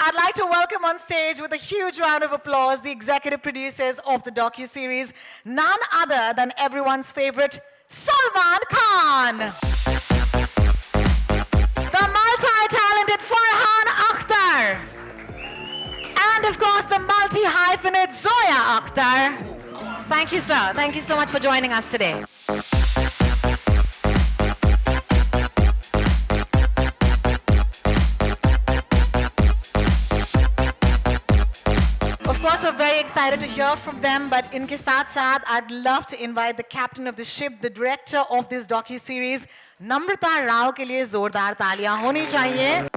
I'd like to welcome on stage with a huge round of applause the executive producers of the docuseries, none other than everyone's favorite, Salman Khan. The multi-talented Farhan Akhtar. And of course, the multi-hyphenate Zoya Akhtar. Thank you, sir. Thank you so much for joining us today. Of course, we're very excited to hear from them, but inke saath, I'd love to invite the captain of the ship, the director of this docu-series, Namrata Rao ke liye zordar taaliyan honi chahiye.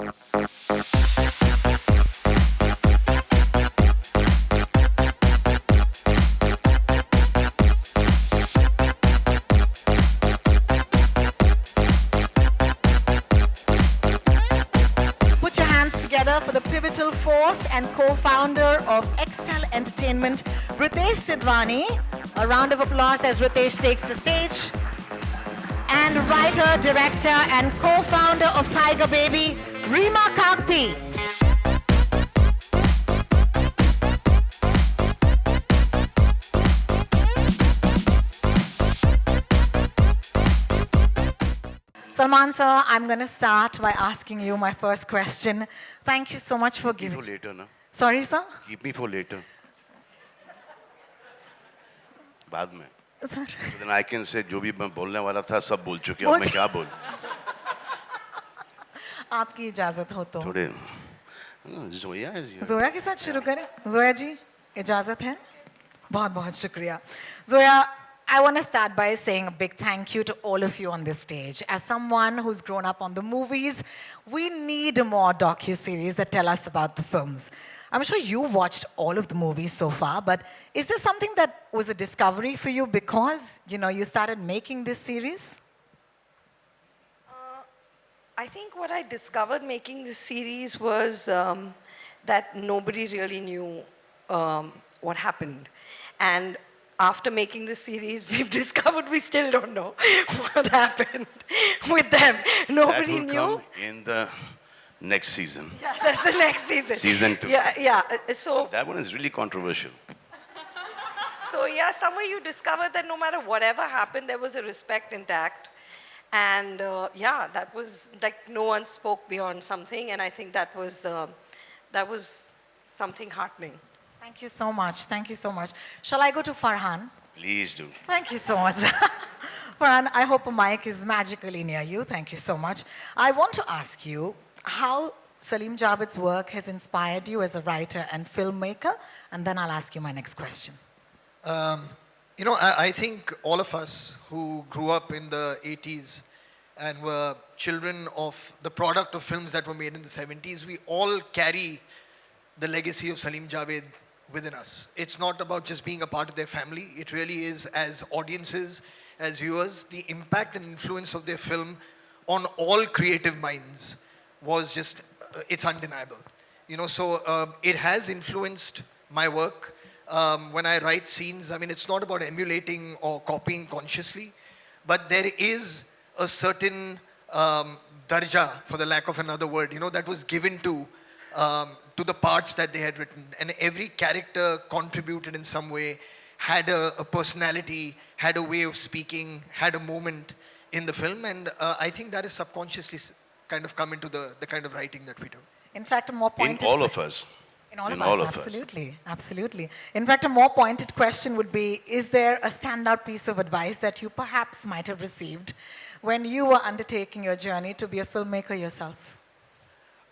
Put your hands together for the pivotal force and co-founder of Excel Entertainment, Ritesh Sidhwani. A round of applause as Ritesh takes the stage. And writer, director, and co-founder of Tiger Baby, Reema Kagti. Salman sir, I'm going to start by asking you my first question. Thank you so much for giving... Keep me for later, na? Sorry, sir? Keep me for later. बाद में. Sir. So then I can say जो भी मैं बोलने वाला था सब बोल चुके अब मैं क्या बोल? आपकी इजाजत हो तो. थोड़े जोया है जी. जोया के साथ शुरू करें. जोया जी, इजाजत है. बहुत बहुत शुक्रिया. Zoya, I want to start by saying a big thank you to all of you on this stage. As someone who's grown up on the movies, we need more docu-series that tell us about the films. I'm sure you watched all of the movies so far, but is there something that was a discovery for you because, you started making this series? I think what I discovered making this series was that nobody really knew what happened. And after making this series, we've discovered we still don't know what happened with them. Nobody knew. That will come in the next season. Yeah, that's the next season. Season 2. Yeah. So that one is really controversial. So yeah, somewhere you discovered that no matter whatever happened, there was a respect intact. And that was like no one spoke beyond something, and I think that was something heartening. Thank you so much. Thank you so much. Shall I go to Farhan? Please do. Thank you so much. Farhan, I hope a mic is magically near you. Thank you so much. I want to ask you how Salim Javed's work has inspired you as a writer and filmmaker, and then I'll ask you my next question. I think all of us who grew up in the 80s and were children of the product of films that were made in the 70s, we all carry the legacy of Salim Javed within us. It's not about just being a part of their family. It really is, as audiences, as viewers, the impact and influence of their film on all creative minds was just, it's undeniable. So it has influenced my work. When I write scenes, it's not about emulating or copying consciously, but there is a certain darja, for the lack of another word, that was given to the parts that they had written. And every character contributed in some way, had a personality, had a way of speaking, had a moment in the film. And I think that is subconsciously kind of come into the kind of writing that we do. In fact, a more pointed... In all of us. In all of us, absolutely. Absolutely. In fact, a more pointed question would be, is there a standout piece of advice that you perhaps might have received when you were undertaking your journey to be a filmmaker yourself?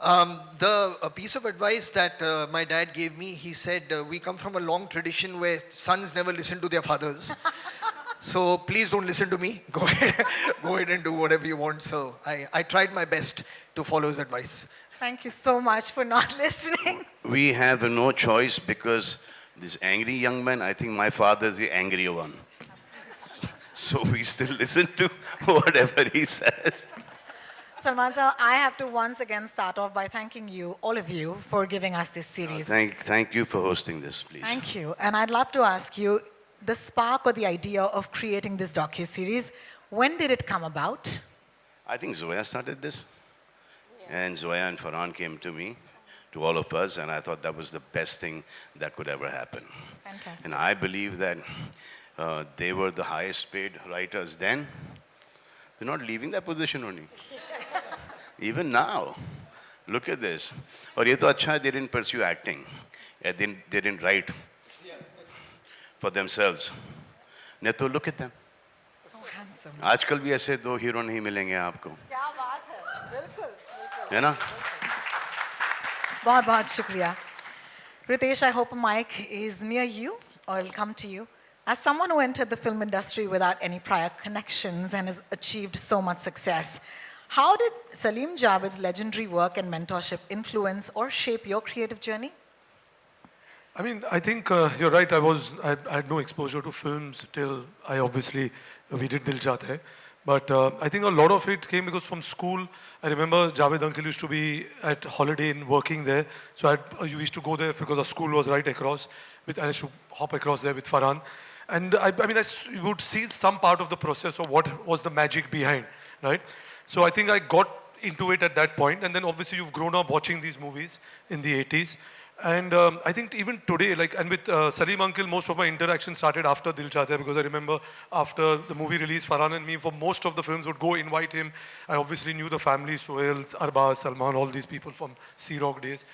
A piece of advice that my dad gave me, he said, we come from a long tradition where sons never listen to their fathers. So please don't listen to me. Go ahead and do whatever you want. So I tried my best to follow his advice. Thank you so much for not listening. We have no choice because this angry young man, I think my father is the angry one. So we still listen to whatever he says. Salman sir, I have to once again start off by thanking you, all of you, for giving us this series. Thank you for hosting this, please. Thank you. And I'd love to ask you, the spark or the idea of creating this docu-series, when did it come about? I think Zoya started this. Yeah. And Zoya and Farhan came to me to all of us, and I thought that was the best thing that could ever happen. Fantastic. And I believe that they were the highest paid writers then. They're not leaving that position only. Even now, look at this. और ये तो अच्छा है, they didn't pursue acting. They didn't write for themselves. नहीं तो look at them. So handsome. आजकल भी ऐसे दो हीरो नहीं मिलेंगे आपको, क्या बात है, बिल्कुल. है ना? बहुत बहुत शुक्रिया. Ritesh, I hope a mic is near you or it'll come to you. As someone who entered the film industry without any prior connections and has achieved so much success, how did Salim Javed's legendary work and mentorship influence or shape your creative journey? I mean, I think you're right. I had no exposure to films till we did Dil Chahta Hai. But I think a lot of it came because from school, I remember Javed uncle used to be at Holiday Inn working there. So you used to go there because our school was right across. And I used to hop across there with Farhan. And I would see some part of the process of what was the magic behind, right? So I think I got into it at that point. And then obviously you've grown up watching these movies in the 80s. And I think even today, and with Salim uncle, most of my interaction started after Dil Chahta Hai, because I remember after the movie release, Farhan and me, for most of the films, would go invite him. I obviously knew the family, Sohail, Arbaz, Salman, all these people from Sea Rock days.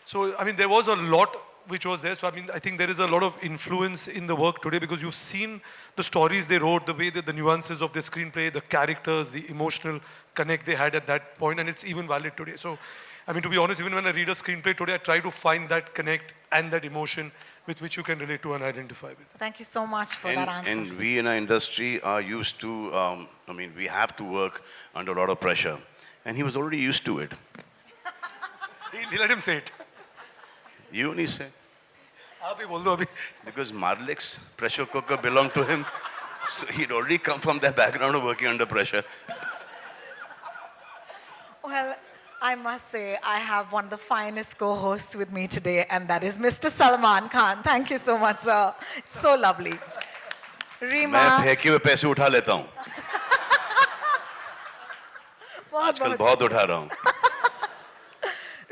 So, I mean, there was a lot which was there. So, I mean, I think there is a lot of influence in the work today because you've seen the stories they wrote, the way that the nuances of their screenplay, the characters, the emotional connect they had at that point, and it's even valid today. So, I mean, to be honest, even when I read a screenplay today, I try to find that connect and that emotion with which you can relate to and identify with. Thank you so much for that answer. And we in our industry are used to, we have to work under a lot of pressure. And he was already used to it. He let him say it. You only say. आप ही बोल दो अभी. Because Marlik's pressure cooker belonged to him. So he'd already come from that background of working under pressure. Well, I must say, I have one of the finest co-hosts with me today, and that is Mr. Salman Khan. Thank you so much, sir. It's so lovely. Reema. मैं फेंके हुए पैसे उठा लेता हूँ. आजकल बहुत उठा रहा हूँ.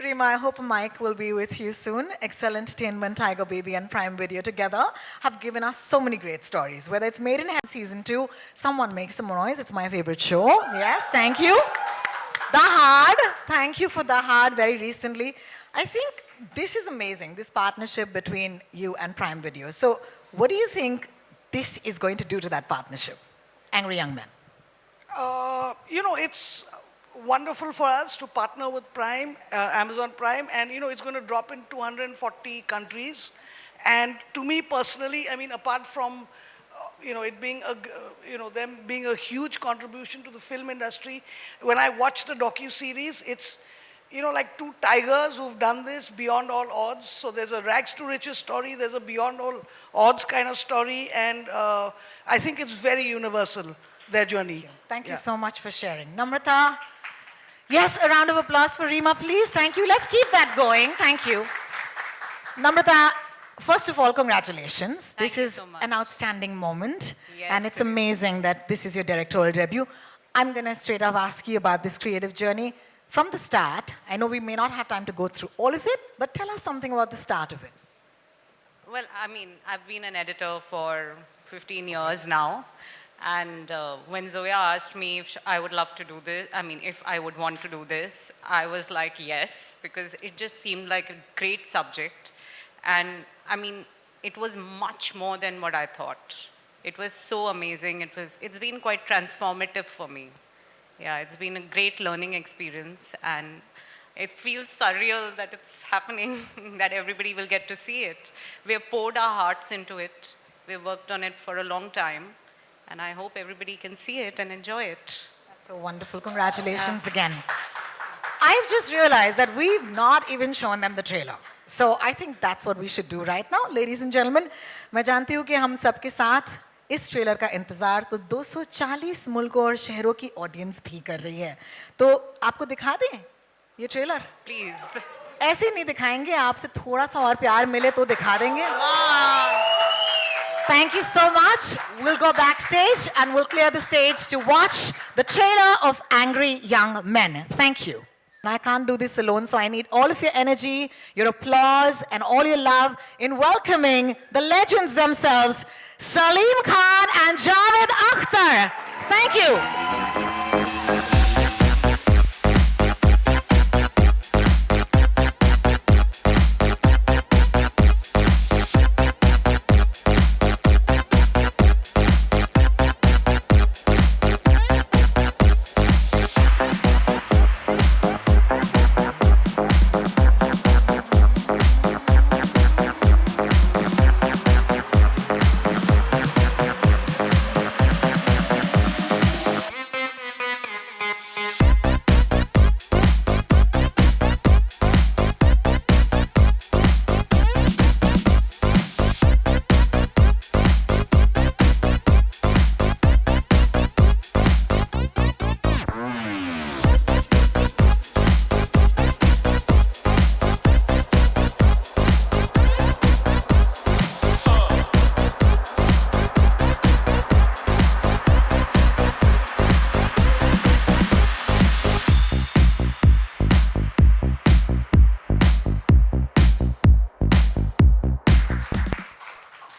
Reema, I hope Mike will be with you soon. Excel Entertainment, Tiger Baby, and Prime Video together have given us so many great stories. Whether it's Made in Heaven Season 2, Someone Make Some Noise, it's my favorite show. Yes, thank you. The Hard, thank you for The Hard very recently. I think this is amazing, this partnership between you and Prime Video. So what do you think this is going to do to that partnership? Angry Young Men. It's wonderful for us to partner with Prime, Amazon Prime, and it's going to drop in 240 countries. And to me personally, I mean, apart from it being them being a huge contribution to the film industry, when I watch the docu-series, it's like two tigers who've done this beyond all odds. So there's a rags to riches story, there's a beyond all odds kind of story, and I think it's very universal, their journey. Thank you so much for sharing. Namrata. Yes, a round of applause for Reema, please. Thank you. Let's keep that going. Thank you. Namrata, first of all, congratulations. This is so much. an outstanding moment. Yes, And it's it is. amazing that this is your directorial debut. I'm going to straight up ask you about this creative journey. From the start, I know we may not have time to go through all of it, but tell us something about the start of it. Well, I mean, I've been an editor for 15 years now. And when Zoya asked me if I would love to do this, if I would want to do this, I was like, yes, because it just seemed like a great subject. And I mean, it was much more than what I thought. It was so amazing. It's been quite transformative for me. Yeah, it's been a great learning experience, and it feels surreal that it's happening, that everybody will get to see it. We have poured our hearts into it. We've worked on it for a long time. And I hope everybody can see it and enjoy it. That's so wonderful. Congratulations again. I've just realized that we've not even shown them the trailer. So I think that's what we should do right now. Ladies and gentlemen, मैं जानती हूँ कि हम सबके साथ इस trailer का इंतजार तो 240 मुल्कों और शहरों की ऑडियंस भी कर रही है. तो आपको दिखा दें ये ट्रेलर? Please. ऐसे नहीं दिखाएंगे, आपसे थोड़ा सा और प्यार मिले तो दिखा देंगे. Thank you so much. We'll go backstage and we'll clear the stage to watch the trailer of Angry Young Men. Thank you. I can't do this alone, so I need all of your energy, your applause, and all your love in welcoming the legends themselves, Salim Khan and Javed Akhtar. Thank you.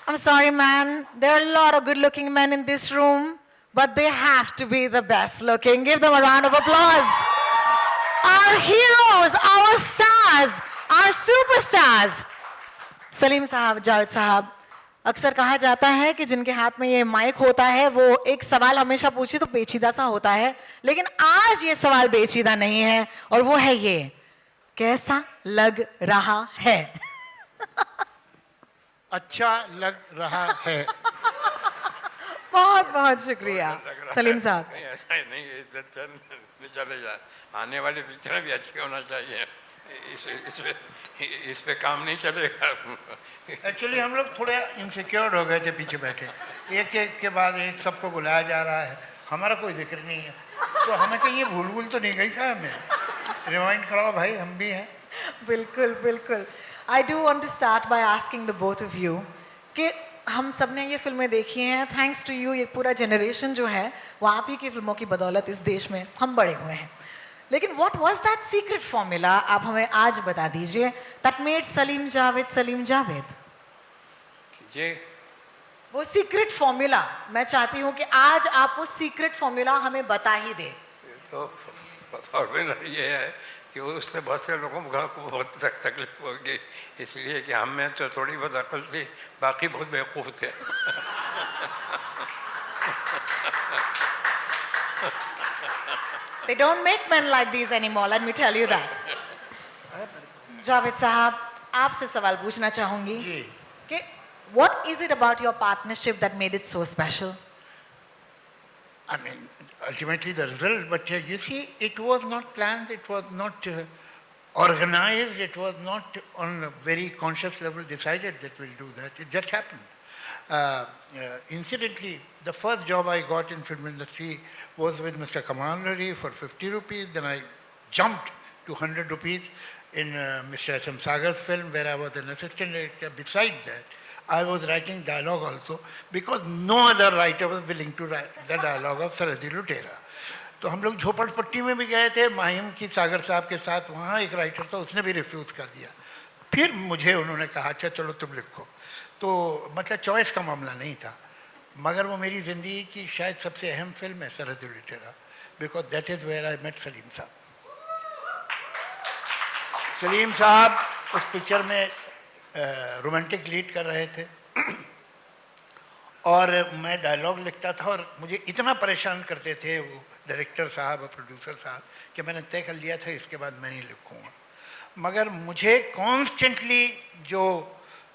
I'm sorry, man. There are a lot of good-looking men in this room, but they have to be the best looking. Give them a round of applause. Our heroes, our stars, our superstars. Salim साहब, जावेद साहब, अक्सर कहा जाता है कि जिनके हाथ में ये माइक होता है वो एक सवाल हमेशा पूछे तो पेचीदा सा होता है, लेकिन आज ये सवाल पेचीदा नहीं है और वो है ये, कैसा लग रहा है? अच्छा लग रहा है। बहुत बहुत शुक्रिया सलीम साहब। नहीं ऐसा ही नहीं, चले जा, आने वाली पिक्चर भी अच्छी होना चाहिए, इस पे काम नहीं चलेगा। एक्चुअली हम लोग थोड़े इनसिक्योर हो गए थे पीछे बैठे, एक एक के बाद एक सबको बुलाया जा रहा है, हमारा कोई जिक्र नहीं है, तो हमें कहीं ये भूल भूल तो नहीं गई क्या? हमें रिमाइंड कराओ भाई, हम भी हैं। बिल्कुल बिल्कुल। I do want to start by asking the both of you कि हम सब ने ये फिल्में देखी हैं, थैंक्स टू यू, ये पूरा जनरेशन जो है वो आप ही की फिल्मों की बदौलत इस देश में हम बड़े हुए हैं, लेकिन what was that secret formula? आप हमें आज बता दीजिए, that made सलीम जावेद। जी, वो सीक्रेट फॉर्मूला मैं चाहती हूँ कि आज आप वो सीक्रेट फॉर्मूला हमें बता ही दे। तो फॉर्मूला ये है कि उससे बहुत से लोगों को बहुत तकलीफ होगी, इसलिए कि हम में तो थोड़ी बहुत अकल थी, बाकी बहुत बेवकूफ़ थे। They don't make men like these anymore, let me tell you that. Javed साहब, आपसे सवाल पूछना चाहूंगी कि what is it about your partnership that made it so special? I mean, ultimately the result, but you see, it was not planned, it was not organized, it was not on a very conscious level decided that we'll do that. It just happened. Incidentally, the first job I got in film industry was with Mr. Kamal Luri for 50 rupees. Then I jumped to 100 rupees in Mr. S.M. Sagar's film, where I was an assistant director. Beside that, I was writing dialogue also, because no other writer was willing to write the dialogue of Sarhadi Lutera. तो हम लोग झोपड़पट्टी में भी गए थे माहिम की सागर साहब के साथ, वहाँ एक राइटर था, उसने भी रिफ्यूज़ कर दिया। फिर मुझे उन्होंने कहा अच्छा चलो तुम लिखो, तो मतलब चॉइस का मामला नहीं था, मगर वो मेरी ज़िंदगी की शायद सबसे अहम फिल्म है Sarhad Lutera, because that is where I met Salim Sahab. Salim साहब उस पिक्चर में रोमांटिक लीड कर रहे थे और मैं डायलॉग लिखता था, और मुझे इतना परेशान करते थे वो डायरेक्टर साहब और प्रोड्यूसर साहब कि मैंने तय कर लिया था इसके बाद मैं नहीं लिखूँगा। मगर मुझे कॉन्स्टेंटली जो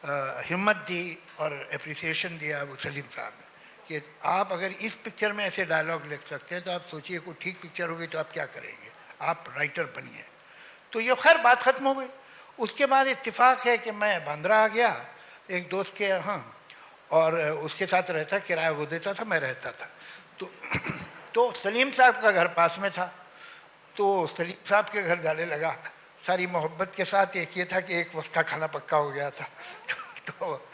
हिम्मत दी और अप्रिसिएशन दिया वो सलीम साहब ने कि आप अगर इस पिक्चर में ऐसे डायलॉग लिख सकते हैं तो आप सोचिए कोई ठीक पिक्चर होगी तो आप क्या करेंगे, आप राइटर बनिए। तो ये खैर बात ख़त्म हो गई। उसके बाद इत्तेफाक है कि मैं बांद्रा आ गया एक दोस्त के यहाँ, और उसके साथ रहता, किराया वो देता था, मैं रहता था। तो सलीम साहब का घर पास में था, तो सलीम साहब के घर जाने लगा सारी मोहब्बत के साथ। एक ये था कि एक वक्त का खाना पक्का हो गया था। तो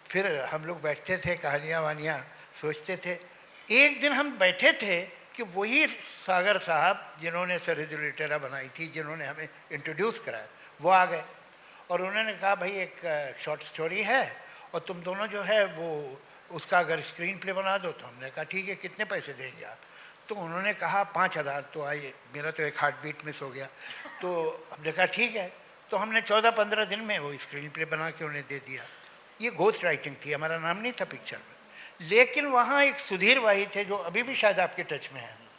फिर हम लोग बैठते थे, कहानियाँ वानियाँ सोचते थे। एक दिन हम बैठे थे कि वही सागर साहब जिन्होंने सरहद लिटेरा बनाई थी, जिन्होंने हमें इंट्रोड्यूस कराया, वो आ गए और उन्होंने कहा भाई एक शॉर्ट स्टोरी है और तुम दोनों जो है वो उसका अगर स्क्रीन प्ले बना दो। तो हमने कहा ठीक है, कितने पैसे देंगे आप? तो उन्होंने कहा 5,000। तो आइए, मेरा तो एक हार्ट बीट मिस हो गया। तो हमने कहा ठीक है। तो हमने 14-15 दिन में वो स्क्रीन प्ले बना के उन्हें दे दिया। ये घोस्ट राइटिंग थी, हमारा नाम नहीं था पिक्चर में। लेकिन वहाँ एक सुधीर वाही थे जो अभी भी शायद आपके टच में हैं।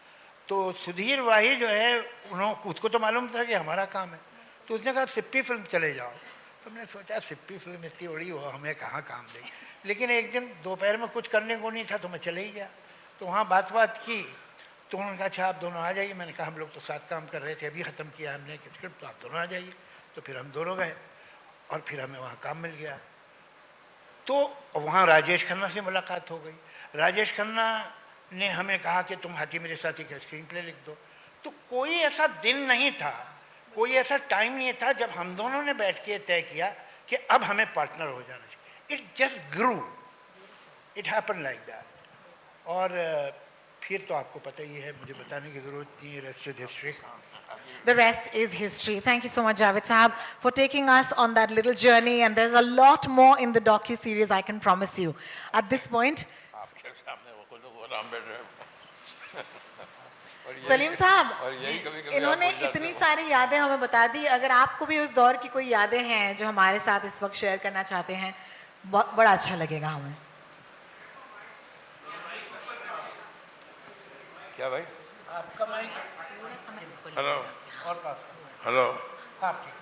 तो सुधीर वाही जो है, उसको तो मालूम था कि हमारा काम है, तो उसने कहा सिप्पी फिल्म चले जाओ। तो हमने सोचा सिप्पी फिल्म इतनी बड़ी हो, हमें कहाँ काम देगी। लेकिन एक दिन दोपहर में कुछ करने को नहीं था तो मैं चले ही गया। तो वहाँ बात की तो उन्होंने कहा अच्छा आप दोनों आ जाइए। मैंने कहा हम लोग तो साथ काम कर रहे थे, अभी ख़त्म किया हमने स्क्रिप्ट, तो आप दोनों आ जाइए। तो फिर हम दोनों गए और फिर हमें वहाँ काम मिल गया। तो वहाँ राजेश खन्ना से मुलाकात हो गई। राजेश खन्ना ने हमें कहा कि तुम हाथी मेरे साथी का स्क्रीन प्ले लिख दो। तो कोई ऐसा दिन नहीं था, कोई ऐसा टाइम नहीं था जब हम दोनों ने बैठ के तय किया कि अब हमें पार्टनर हो जाना चाहिए। It just grew, it happen like that. और फिर तो आपको पता ही है, मुझे बताने की ज़रूरत नहीं है, rest is history. The rest is history. Thank you so much, Javed Sahab, for taking us on that little journey. And there's a lot more in the docu-series, I can promise you. At this point, आपके सामने वो खुद वो राम बैठ रहे हैं। और यही- सलीम साहब, और यही कभी-कभी इन्होंने आप भूल जाते इतनी हो। सारी यादें हमें बता दी। अगर आपको भी उस दौर की कोई यादें हैं जो हमारे साथ इस वक्त शेयर करना चाहते हैं, बड़ा अच्छा लगेगा हमें। क्या भाई? आपका माइक हेलो और पास। हेलो आप ठीक,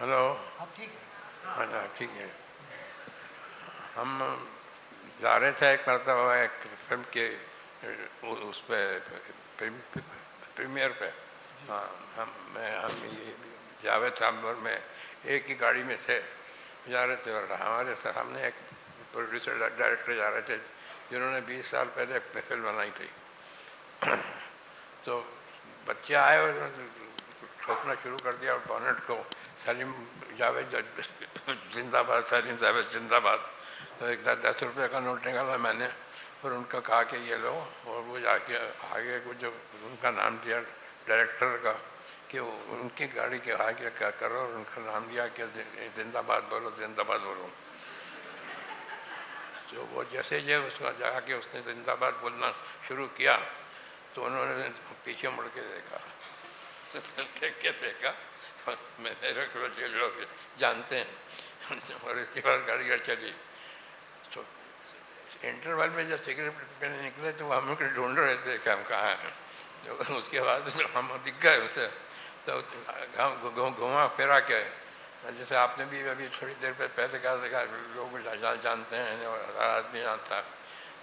हेलो आप ठीक है? हाँ ठीक है। हम जा रहे थे एक करता हुआ एक फिल्म के उस पे प्रीमियर पे। हाँ, हम ये जावेद साहब में एक ही गाड़ी में थे, जा रहे थे और हमारे सामने एक प्रोड्यूसर डायरेक्टर जा रहे थे जिन्होंने 20 साल पहले एक फिल्म बनाई थी। तो बच्चे आए और ठोकना शुरू कर दिया और बॉनेट को, सलीम जावेद जिंदाबाद, सलीम जावेद जिंदाबाद। तो एक 10 रुपये का नोट निकाला मैंने और उनका कहा कि ये लो, और वो जाके आगे कुछ जो उनका नाम दिया डायरेक्टर का कि उनकी गाड़ी के आगे क्या करो, और उनका नाम दिया कि जिंदाबाद बोलो, जिंदाबाद बोलो। तो वो जैसे उसका जाके उसने जिंदाबाद बोलना शुरू किया तो उन्होंने पीछे मुड़ के देखा, देख के देखा, मेरे लोग जानते हैं। और इसके बाद गाड़ी चली। तो इंटरवल में जब सिगरेट पीने निकले तो हम लोग ढूंढ रहे थे कि हम कहाँ हैं। तो उसके बाद हम दिख गए उसे, तो घुमा फिरा के, जैसे आपने भी अभी थोड़ी देर पहले कहा देखा लोग जानते हैं और आदमी जानता है।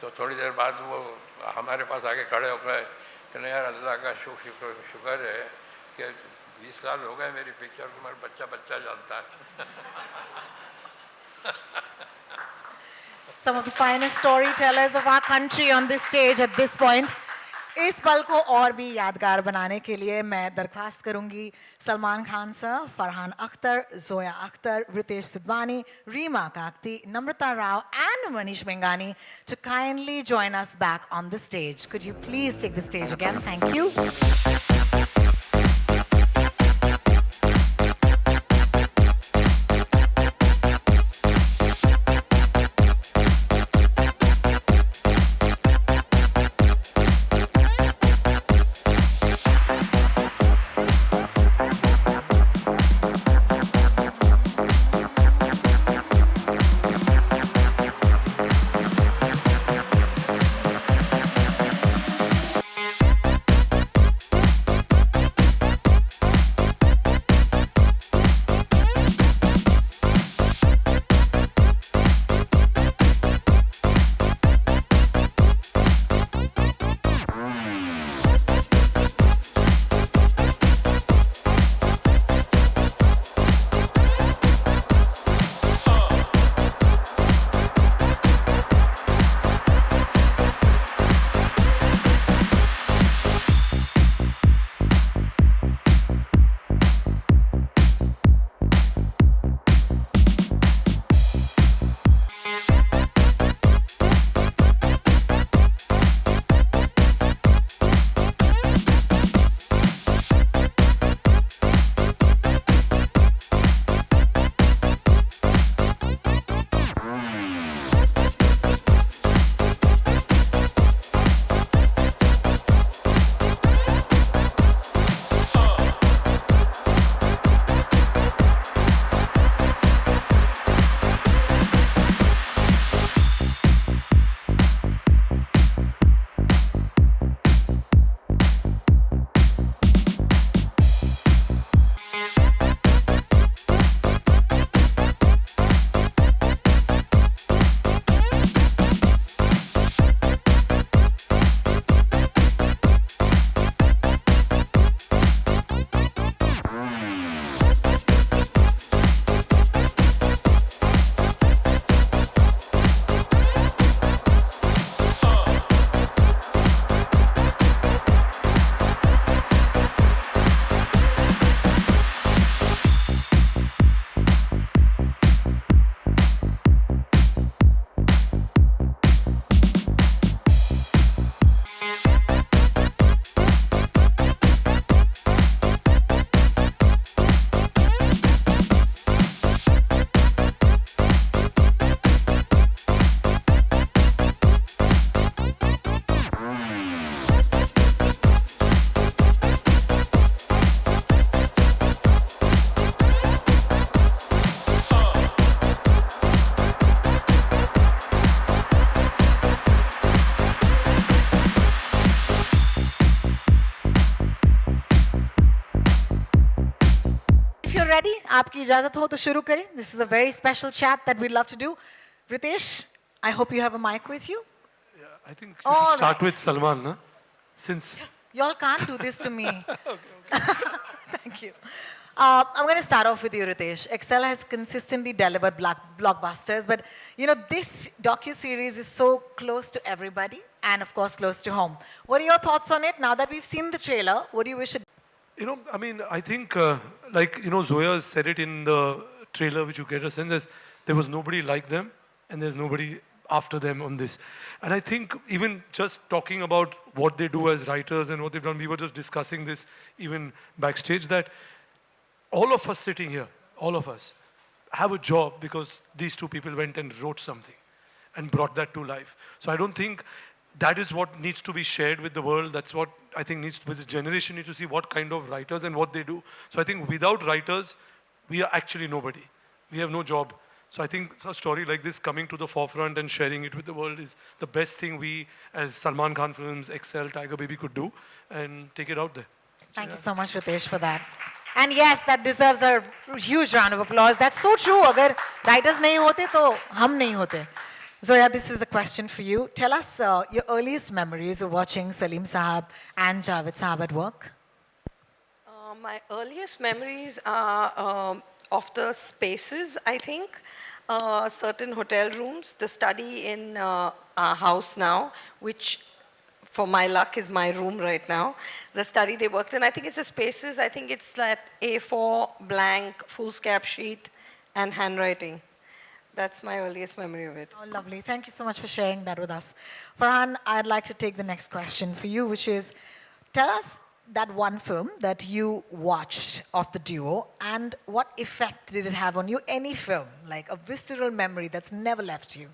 तो थोड़ी देर बाद वो हमारे पास आके खड़े हो गए कि नहीं यार, अल्लाह का शुक्र है कि 20 साल हो गए मेरी पिक्चर को, मेरा बच्चा जानता है। Some of the finest storytellers of our country on this stage at this point. इस पल को और भी यादगार बनाने के लिए मैं दरख्वास्त करूंगी Salman Khan sir, Farhan Akhtar, Zoya Akhtar, Ritesh Sidhwani, Reema Kagti, Namrata Rao and Manish Mengani to kindly join us back on the stage. Could you please take the stage again? Thank you. आपकी इजाजत हो तो शुरू करें. This is a very special chat that we'd love to do. Ritesh, I hope you have a mic with you. I think you All should start right. with Salman, na? Since Y'all can't do this to me. Thank you. I'm going to start off with you, Ritesh. Excel has consistently delivered blockbusters, but you know this docu-series is so close to everybody and, of course, close to home. What are your thoughts on it now that we've seen the trailer? What do you wish it? you know, I mean, I think, like, you know, Zoya said it in the trailer, which you get a sense as there was nobody like them and there's nobody after them on this. And I think even just talking about what they do as writers and what they've done, we were just discussing this even backstage, that all of us sitting here, all of us, have a job because these two people went and wrote something and brought that to life. So I don't think that is what needs to be shared with the world. That's what I think this generation needs to see, what kind of writers and what they do. So I think without writers, we are actually nobody. We have no job. So I think a story like this coming to the forefront and sharing it with the world is the best thing we, as Salman Khan Films, Excel, Tiger Baby could do, and take it out there. Thank you so much, Ritesh, for that. And yes, that deserves a huge round of applause. That's so true. Agar writers nahi hote, to hum nahi hote. Zoya, this is a question for you. Tell us your earliest memories of watching Salim Sahab and Javed Sahab at work. My earliest memories are of the spaces, I think. Certain hotel rooms, the study in our house now, which for my luck is my room right now. The study they worked in, I think it's the spaces, I think it's that A4 blank foolscap sheet and handwriting. That's my earliest memory of it. Oh, lovely. Thank you so much for sharing that with us. Farhan, I'd like to take the next question for you, which is, tell us that one film that you watched of the duo and what effect did it have on you? Any film, like a visceral memory that's never left you.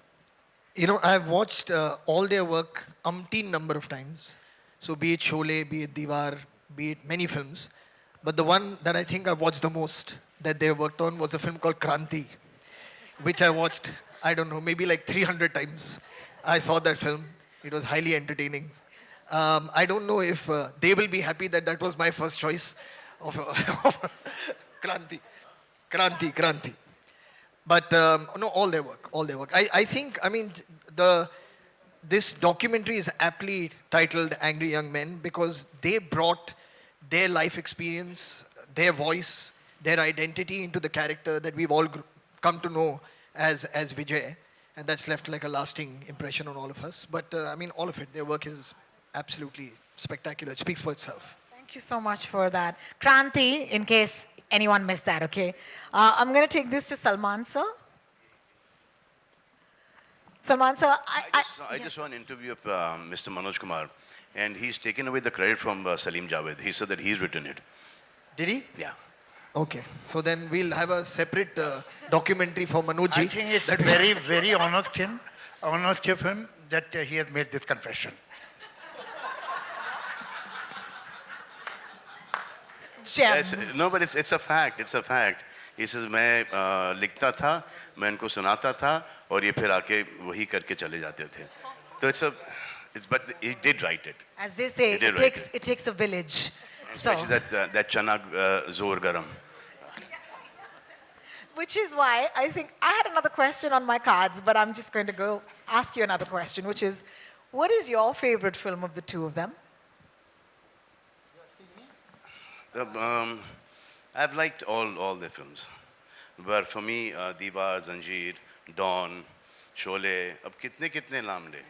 You know, I've watched all their work umpteen number of times. So be it Sholay, be it Diwar, be it many films. But the one that I think I've watched the most that they worked on was a film called Kranti, which I watched, I don't know, maybe like 300 times. I saw that film. It was highly entertaining. I don't know if they will be happy that that was my first choice of Kranti. But no, all their work. I think, I mean, this documentary is aptly titled Angry Young Men because they brought their life experience, their voice, their identity into the character that we've all come to know as Vijay. And that's left like a lasting impression on all of us. But I mean, all of it, their work is absolutely spectacular. It speaks for itself. Thank you so much for that. Kranti, in case anyone missed that, okay? I'm going to take this to Salman, sir. Salman, sir, I just saw an interview of Mr. Manoj Kumar, and he's taken away the credit from Salim Javed. He said that he's written it. Did he? Yeah. Okay. So then we'll have a separate documentary for Manojji. I think it's very, very honest of him that he has made this confession. gems. Yes, no, but it's a fact. It's a fact. He says, मैं लिखता था, मैं इनको सुनाता था, और ये फिर आके वही करके चले जाते थे. So but he did write it. As they say, He did it takes a village. So, Especially that chana zor garam. which is why I think I had another question on my cards, but I'm just going to go ask you another question, which is, what is your favorite film of the two of them? I've liked all their films, but for me, Diva, Zanjeer, Dawn, Sholay, अब कितने नाम ले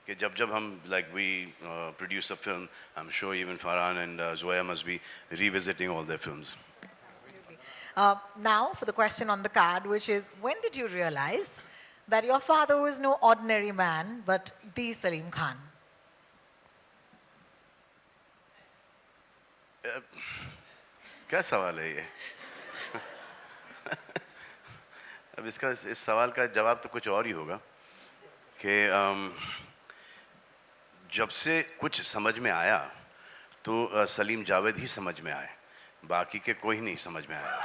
कि जब हम we produce a film, I'm sure even Farhan and Zoya must be revisiting all their films. Now, for the question on the card, which is, when did you realize that your father was no ordinary man, but the Salim Khan? क्या सवाल है ये? अब इस सवाल का जवाब तो कुछ और ही होगा कि जब से कुछ समझ में आया तो सलीम जावेद ही समझ में आए, बाकी के कोई नहीं समझ में आया.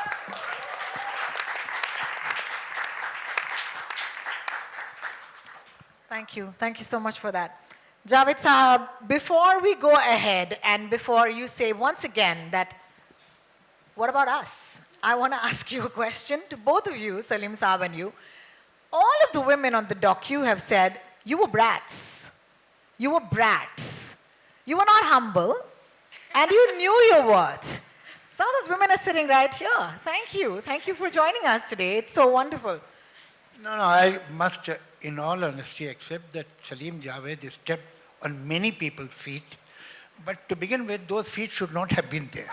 Thank you so much for that. Javed Sahab, before we go ahead and before you say once again that, what about us? I want to ask you a question to both of you, Salim Saab and you. All of the women on the docu have said, you were brats. You were brats. You were not humble, and you knew your worth. Some of those women are sitting right here. Thank you. Thank you for joining us today. It's so wonderful. No, I must, in all honesty, accept that Salim Javed is stepped on many people's feet. But to begin with, those feet should not have been there.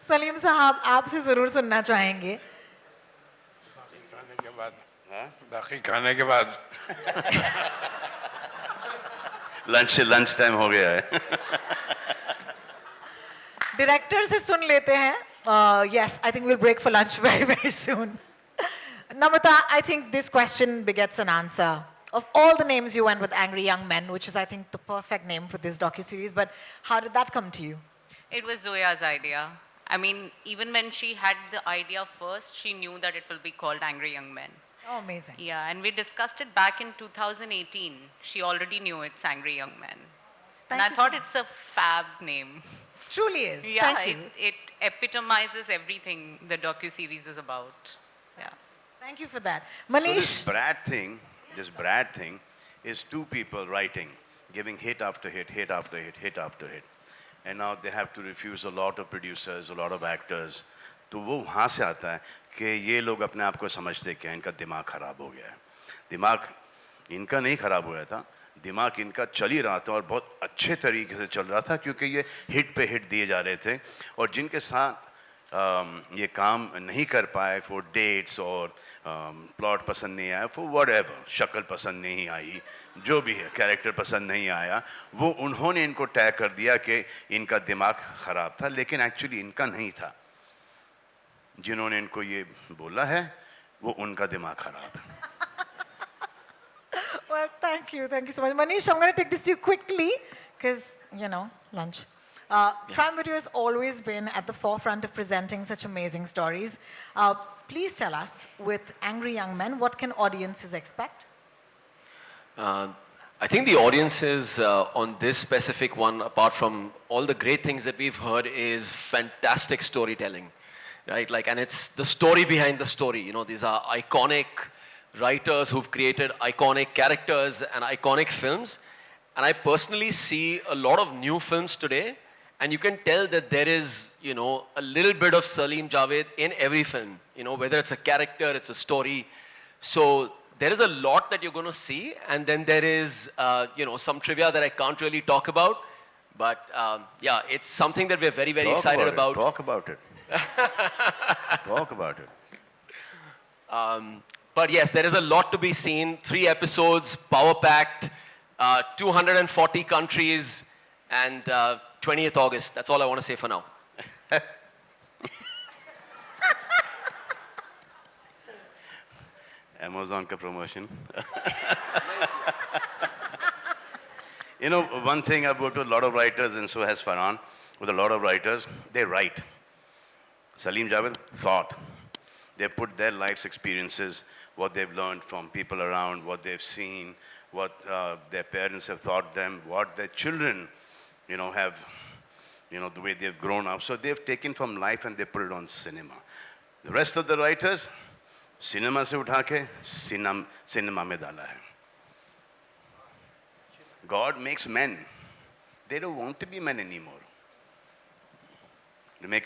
Salim साहब आपसे जरूर सुनना चाहेंगे. खाने के बाद बाकी खाने के बाद लंच टाइम हो गया है. डायरेक्टर से सुन लेते हैं. Yes, I think we'll break for lunch very, very soon. Namrata, I think this question begets an answer. Of all the names you went with Angry Young Men, which is, I think, the perfect name for this docuseries, but how did that come to you? It was Zoya's idea. I mean, even when she had the idea first, she knew that it will be called Angry Young Men. Oh, amazing. Yeah, and we discussed it back in 2018. She already knew it's Angry Young Men. Thank And I you thought so it's a fab name. Truly is. Yeah, Thank you. it epitomizes everything the docu-series is about. Yeah. Thank you for that. So Manish, this Brad thing is two people writing, giving hit after hit, hit after hit, hit after hit. And now they have to refuse a lot of producers, a lot of actors. तो वो वहाँ से आता है कि ये लोग अपने आप को समझते क्या इनका दिमाग खराब हो गया है. दिमाग इनका नहीं खराब हुआ था, दिमाग इनका चल ही रहा था और बहुत अच्छे तरीके से चल रहा था क्योंकि ये हिट पे हिट दिए जा रहे थे. और जिनके साथ ये काम नहीं कर पाए फॉर डेट्स और प्लॉट पसंद नहीं आया फॉर व्हाटएवर, शक्ल पसंद नहीं आई, जो भी है कैरेक्टर पसंद नहीं आया, वो उन्होंने इनको टैग कर दिया कि इनका दिमाग ख़राब था, लेकिन एक्चुअली इनका नहीं था. जिन्होंने इनको ये बोला है वो उनका दिमाग ख़राब है. well, thank you so much. Manish, I'm going to take this to you quickly because, lunch. Prime Video has always been at the forefront of presenting such amazing stories. Please tell us, with Angry Young Men, what can audiences expect? I think the audiences on this specific one, apart from all the great things that we've heard, is fantastic storytelling, right? And it's the story behind the story. These are iconic writers who've created iconic characters and iconic films. And I personally see a lot of new films today, and you can tell that there is, a little bit of Salim Javed in every film, whether it's a character, it's a story. So there is a lot that you're going to see, and then there is, some trivia that I can't really talk about. But yeah, it's something that we're very, very excited about. Talk about it. Talk about it. But yes, there is a lot to be seen. 3 episodes, power-packed, 240 countries, and 20th August. That's all I want to say for now. Amazon ka promotion. One thing, I've worked with a lot of writers, and so has Farhan. With a lot of writers, they write. Salim Javed thought. They put their life's experiences, what they've learned from people around, what they've seen, what their parents have taught them, what their children, have, the way they've grown up. So they've taken from life and they put it on cinema. The rest of the writers, cinema se utha ke cinema mein dala hai. God makes men. They don't want to be men anymore.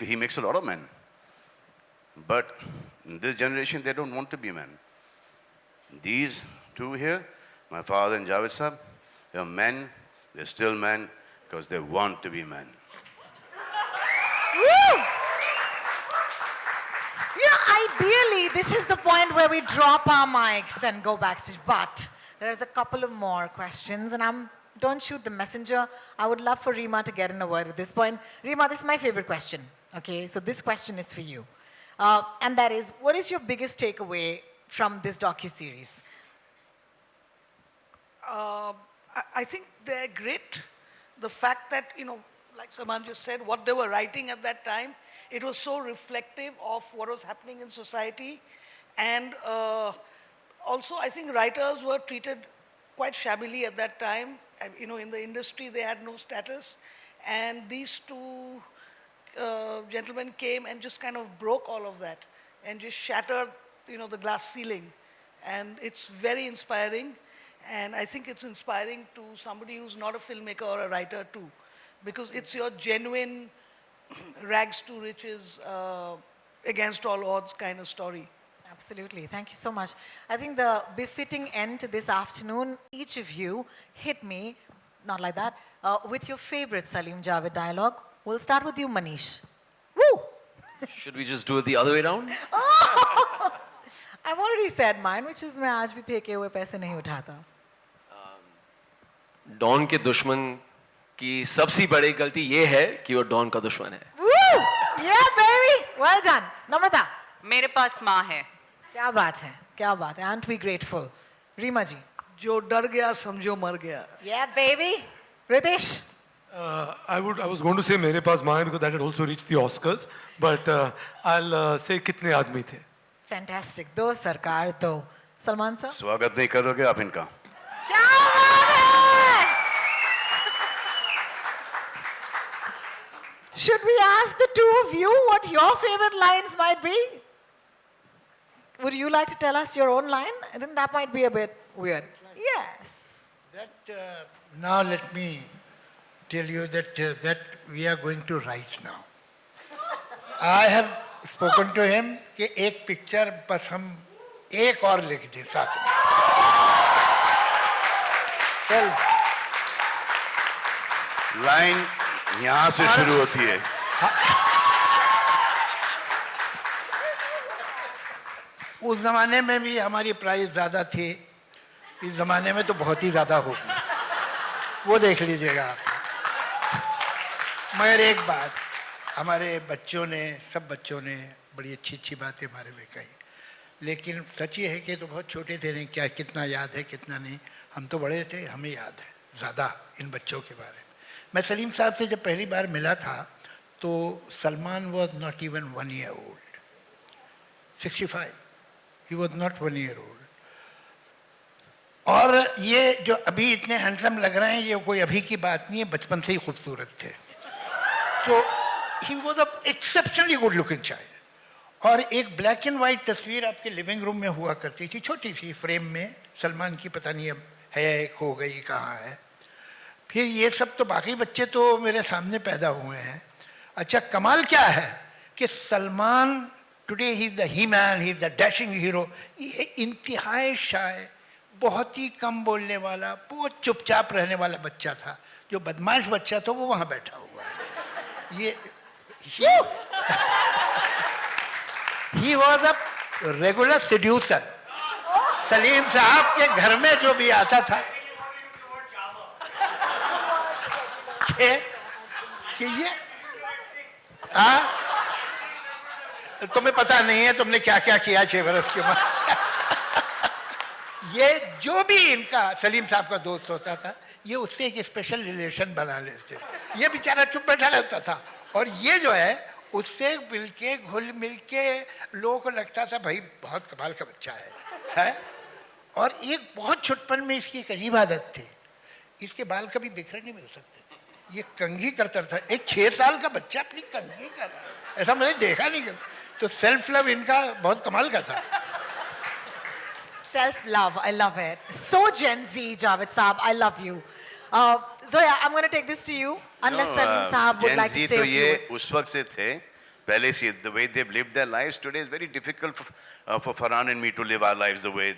He makes a lot of men. But in this generation, they don't want to be men. These two here, my father and Javed Sahab, they're men, they're still men because they want to be men. Woo! Ideally, this is the point where we drop our mics and go backstage. But there's a couple of more questions, and don't shoot the messenger. I would love for Reema to get in a word at this point. Reema, this is my favorite question. Okay, so this question is for you. And that is, what is your biggest takeaway from this docuseries? I think they're great. The fact that, like Saman just said, what they were writing at that time, it was so reflective of what was happening in society. And also, I think writers were treated quite shabbily at that time. you know, in the industry, they had no status. And these two gentlemen came and just kind of broke all of that and just shattered, you know, the glass ceiling. And it's very inspiring. And I think it's inspiring to somebody who's not a filmmaker or a writer too, because it's your genuine rags to riches, against all odds kind of story. Absolutely. Thank you so much. I think the befitting end to this afternoon, each of you hit me, not like that, with your favorite Salim Javed dialogue. We'll start with you, Manish. Woo! Should we just do it the other way around? I've already said mine, which is मैं आज भी फेंके हुए पैसे नहीं उठाता. Don के दुश्मन की सबसे बड़ी गलती ये है कि वो डॉन का दुश्मन है. Woo! Yeah, baby! Well done. Namrata. मेरे पास माँ है. क्या बात है, क्या बात है. Aren't we grateful? Rima ji. जो डर गया समझो मर गया. Yeah, baby. Ritesh. I was going to say मेरे पास माँ है because that had also reached the Oscars, but I'll say कितने आदमी थे. Fantastic. दो सरकार दो. सलमान sir. स्वागत नहीं करोगे आप इनका? क्या बात है? Should we ask the two of you what your favorite lines might be? Would you like to tell us your own line? I think that might be a bit weird. Yes. That now let me tell you that we are going to write now. I have spoken to him कि एक picture बस हम एक और लिख दें साथ में. चल. लाइन यहाँ से शुरू होती है. उस जमाने में भी हमारी प्राइस ज़्यादा थी. इस जमाने में तो बहुत ही ज़्यादा होगी. वो देख लीजिएगा आप. मगर एक बात, हमारे बच्चों ने, सब बच्चों ने बड़ी अच्छी अच्छी बातें हमारे में कही, लेकिन सच ये है कि तो बहुत छोटे थे, नहीं क्या कितना याद है कितना नहीं. हम तो बड़े थे, हमें याद है ज़्यादा इन बच्चों के बारे में. मैं सलीम साहब से जब पहली बार मिला था तो Salman was not even 1 year old. 65. He was not 1 year old. और ये जो अभी इतने हैंडसम लग रहे हैं, ये कोई अभी की बात नहीं है, बचपन से ही खूबसूरत थे. तो ही was a exceptionally good looking child. और एक ब्लैक एंड वाइट तस्वीर आपके लिविंग रूम में हुआ करती थी, छोटी सी फ्रेम में. सलमान की पता नहीं अब है, खो गई, कहाँ है. फिर ये सब तो बाकी बच्चे तो मेरे सामने पैदा हुए हैं. अच्छा, कमाल क्या है कि Salman today he is the he man, he is the dashing hero. ये इंतहाई शाय, बहुत ही कम बोलने वाला, बहुत चुपचाप रहने वाला बच्चा था. जो बदमाश बच्चा था वो वहाँ बैठा हुआ है. ये ही was a regular seducer. Salim साहब के घर में जो भी आता था कि ये तुम्हें पता नहीं है तुमने क्या क्या किया 6 बरस के बाद. ये जो भी इनका सलीम साहब का दोस्त होता था, ये उससे एक स्पेशल रिलेशन बना लेते. ये बेचारा चुप बैठा रहता था और ये जो है उससे मिलके घुल मिलके लोगों को लगता था भाई बहुत कमाल का बच्चा है. और एक बहुत छुटपन में इसकी एक अजीब आदत थी, इसके बाल कभी बिखरे नहीं मिल सकते थे. ये कंघी करता था. एक 6 साल का बच्चा अपनी कंघी कर रहा है, ऐसा मैंने देखा नहीं. तो सेल्फ लव इनका बहुत कमाल का था. Self love, I love it. So Gen Z, Javed Saab, I love you. Zoya, I'm going to take this to you. Unless Salim Saab would Gen like Z to say तो a few ये words. उस वक्त से थे पहले से. The way they've lived their lives today is very difficult for Farhan and me to live our lives the way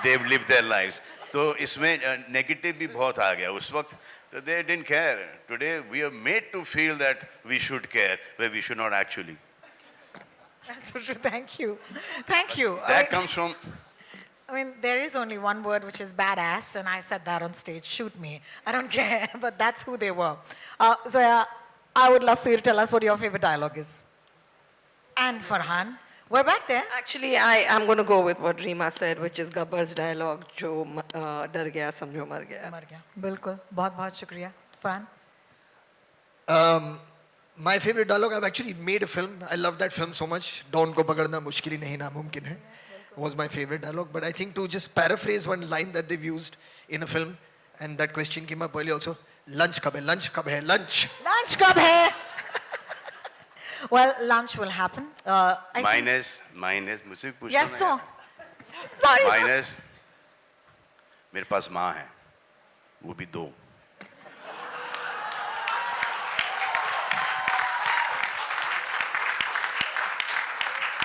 they've lived their lives. तो इसमें नेगेटिव भी बहुत आ गया. उस वक्त तो they didn't care. Today we are made to feel that we should care where we should not actually. That's so true. Thank you. Thank you. That comes from. I mean, there is only one word which is badass, and I said that on stage. Shoot me. I don't care, but that's who they were. Zoya, I would love for you to tell us what your favorite dialogue is. And Farhan, we're back there. Actually, I'm going to go with what Rima said, which is Gabbar's dialogue, जो डर गया समझो मर गया. मर गया. बिल्कुल. बहुत बहुत शुक्रिया. Farhan? My favorite dialogue, I've actually made a film. I love that film so much. Dawn ko pagadna mushkil hi nahi namumkin hai was my favorite dialogue. But I think to just paraphrase one line that they've used in a film and that question came up earlier also. Lunch kab hai? Lunch kab hai? Lunch. Lunch kab hai? Well, lunch will happen. I think- minus मुझसे पूछना Yes, है। sir. Sorry, sir. Minus मेरे पास माँ है, वो भी 2।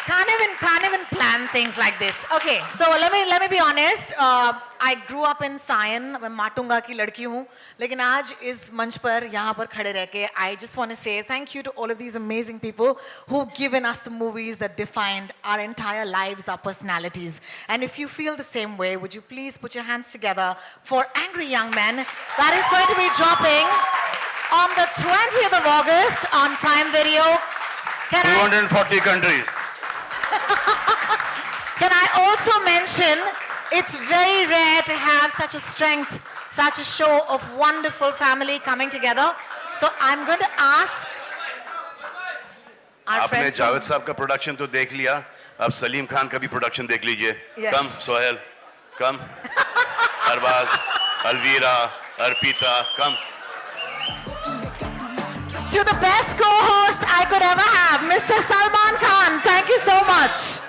Can't even plan things like this. Okay, so let me be honest. I grew up in Sion. मैं माटुंगा की लड़की हूँ, लेकिन आज इस मंच पर यहाँ पर खड़े रह के, I just want to say thank you to all of these amazing people who've given us the movies that defined our entire lives, our personalities. And if you feel the same way, would you please put your hands together for Angry Young Men? That is going to be dropping on the 20th of August on Prime Video. Can I? 240 countries. Can I also mention, it's very rare to have such a strength, such a show of wonderful family coming together. So I'm going to ask our आपने friends. Javed साहब का production तो देख लिया, अब सलीम खान का भी production देख लीजिए। Yes. Come Sohail, come Arbaaz, Alvira, Arpita, come. To the best co-host I could ever have, Mr. Salman Khan. Thank you so much.